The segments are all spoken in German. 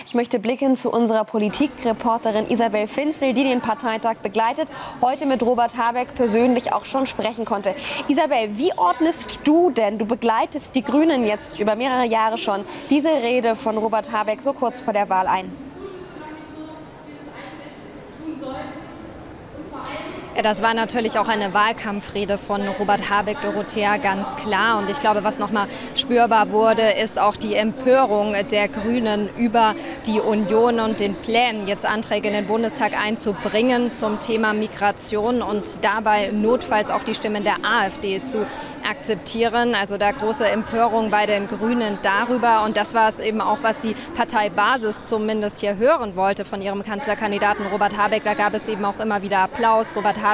Ich möchte blicken zu unserer Politikreporterin Isabel Finzel, die den Parteitag begleitet, heute mit Robert Habeck persönlich auch schon sprechen konnte. Isabel, wie ordnest du denn, du begleitest die Grünen jetzt über mehrere Jahre schon, diese Rede von Robert Habeck so kurz vor der Wahl ein? Das war natürlich auch eine Wahlkampfrede von Robert Habeck, Dorothea, ganz klar. Und ich glaube, was noch mal spürbar wurde, ist auch die Empörung der Grünen über die Union und den Plänen, jetzt Anträge in den Bundestag einzubringen zum Thema Migration und dabei notfalls auch die Stimmen der AfD zu akzeptieren. Also da große Empörung bei den Grünen darüber. Und das war es eben auch, was die Parteibasis zumindest hier hören wollte von ihrem Kanzlerkandidaten Robert Habeck. Da gab es eben auch immer wieder Applaus. Robert Habeck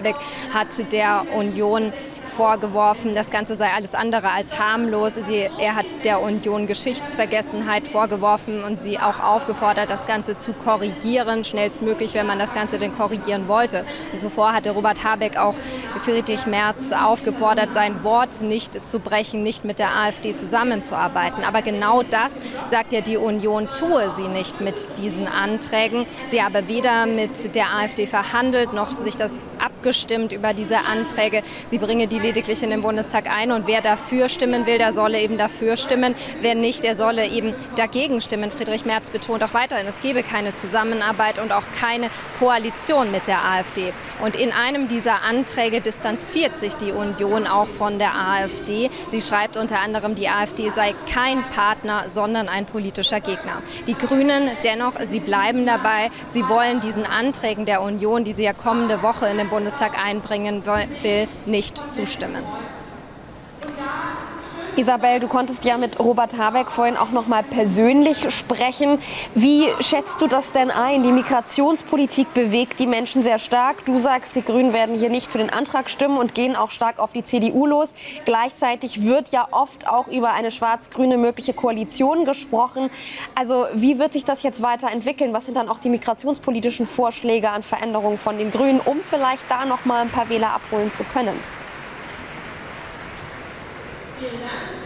hat der Union vorgeworfen, das Ganze sei alles andere als harmlos. Er hat der Union Geschichtsvergessenheit vorgeworfen und sie auch aufgefordert, das Ganze zu korrigieren, schnellstmöglich, wenn man das Ganze denn korrigieren wollte. Und zuvor hatte Robert Habeck auch Friedrich Merz aufgefordert, sein Wort nicht zu brechen, nicht mit der AfD zusammenzuarbeiten. Aber genau das sagt ja die Union, tue sie nicht mit diesen Anträgen. Sie habe weder mit der AfD verhandelt, noch sich das abgestimmt über diese Anträge. Sie bringe die lediglich in den Bundestag ein und wer dafür stimmen will, der solle eben dafür stimmen. Wer nicht, der solle eben dagegen stimmen. Friedrich Merz betont auch weiterhin, es gebe keine Zusammenarbeit und auch keine Koalition mit der AfD. Und in einem dieser Anträge distanziert sich die Union auch von der AfD. Sie schreibt unter anderem, die AfD sei kein Partner, sondern ein politischer Gegner. Die Grünen dennoch, sie bleiben dabei. Sie wollen diesen Anträgen der Union, die sie ja kommende Woche in den Bundestag einbringen will, nicht zustimmen. Isabel, du konntest ja mit Robert Habeck vorhin auch noch mal persönlich sprechen. Wie schätzt du das denn ein? Die Migrationspolitik bewegt die Menschen sehr stark. Du sagst, die Grünen werden hier nicht für den Antrag stimmen und gehen auch stark auf die CDU los. Gleichzeitig wird ja oft auch über eine schwarz-grüne mögliche Koalition gesprochen. Also wie wird sich das jetzt weiterentwickeln? Was sind dann auch die migrationspolitischen Vorschläge an Veränderungen von den Grünen, um vielleicht da noch mal ein paar Wähler abholen zu können? Vielen Dank.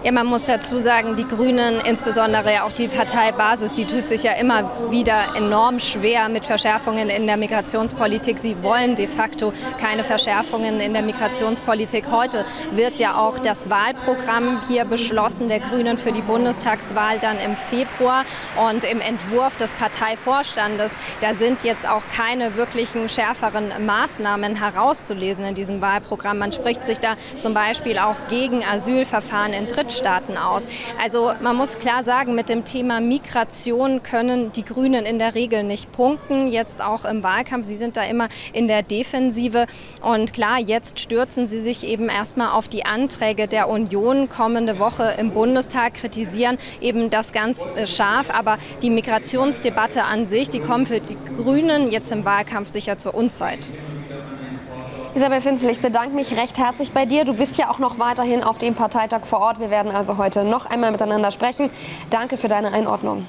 Ja, man muss dazu sagen, die Grünen, insbesondere auch die Parteibasis, die tut sich ja immer wieder enorm schwer mit Verschärfungen in der Migrationspolitik. Sie wollen de facto keine Verschärfungen in der Migrationspolitik. Heute wird ja auch das Wahlprogramm hier beschlossen, der Grünen für die Bundestagswahl dann im Februar. Und im Entwurf des Parteivorstandes, da sind jetzt auch keine wirklichen schärferen Maßnahmen herauszulesen in diesem Wahlprogramm. Man spricht sich da zum Beispiel auch gegen Asylverfahren in Drittstaaten aus. Also man muss klar sagen, mit dem Thema Migration können die Grünen in der Regel nicht punkten, jetzt auch im Wahlkampf. Sie sind da immer in der Defensive und klar, jetzt stürzen sie sich eben erstmal auf die Anträge der Union kommende Woche im Bundestag, kritisieren eben das ganz scharf, aber die Migrationsdebatte an sich, die kommt für die Grünen jetzt im Wahlkampf sicher zur Unzeit. Isabel Finzel, ich bedanke mich recht herzlich bei dir. Du bist ja auch noch weiterhin auf dem Parteitag vor Ort. Wir werden also heute noch einmal miteinander sprechen. Danke für deine Einordnung.